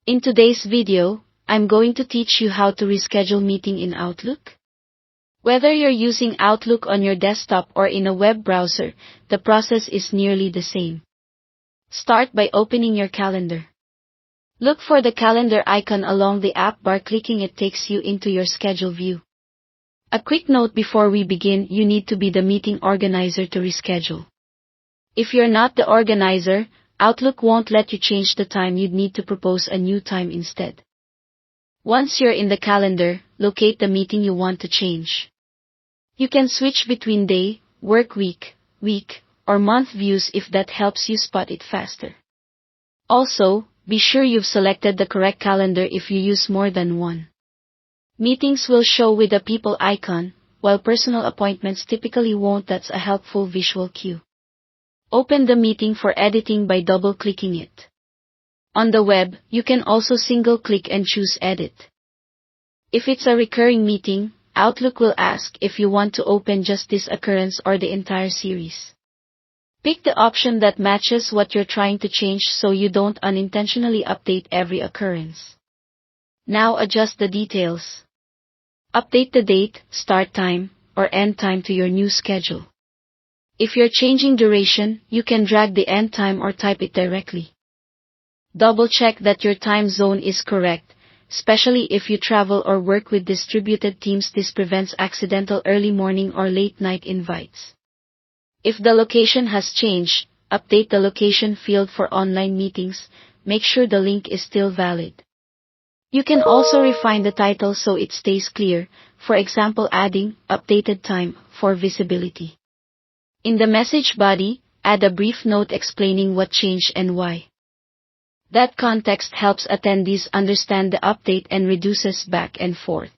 In today's video, I'm going to teach you how to reschedule meeting in Outlook. Whether you're using Outlook on your desktop or in a web browser, the process is nearly the same. Start by opening your calendar. Look for the calendar icon along the app bar. Clicking it takes you into your schedule view. A quick note before we begin: you need to be the meeting organizer to reschedule. If you're not the organizer, Outlook won't let you change the time. You'd need to propose a new time instead. Once you're in the calendar, locate the meeting you want to change. You can switch between day, work week, or month views if that helps you spot it faster. Also, be sure you've selected the correct calendar if you use more than one. Meetings will show with a people icon, while personal appointments typically won't. That's a helpful visual cue. Open the meeting for editing by double-clicking it. On the web, you can also single-click and choose Edit. If it's a recurring meeting, Outlook will ask if you want to open just this occurrence or the entire series. Pick the option that matches what you're trying to change so you don't unintentionally update every occurrence. Now adjust the details. Update the date, start time, or end time to your new schedule. If you're changing duration, you can drag the end time or type it directly. Double-check that your time zone is correct, especially if you travel or work with distributed teams. This prevents accidental early morning or late night invites. If the location has changed, update the location field for online meetings. Make sure the link is still valid. You can also refine the title so it stays clear, for example adding "updated time" for visibility. In the message body, add a brief note explaining what changed and why. That context helps attendees understand the update and reduces back and forth.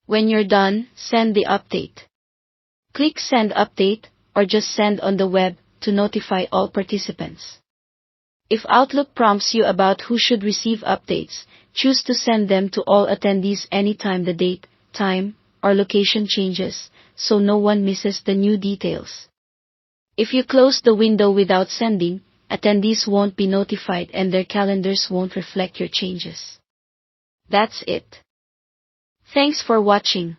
When you're done, send the update. Click Send Update, or just send on the web, to notify all participants. If Outlook prompts you about who should receive updates, choose to send them to all attendees anytime the date, time, or location changes, so no one misses the new details. If you close the window without sending, attendees won't be notified and their calendars won't reflect your changes. That's it. Thanks for watching.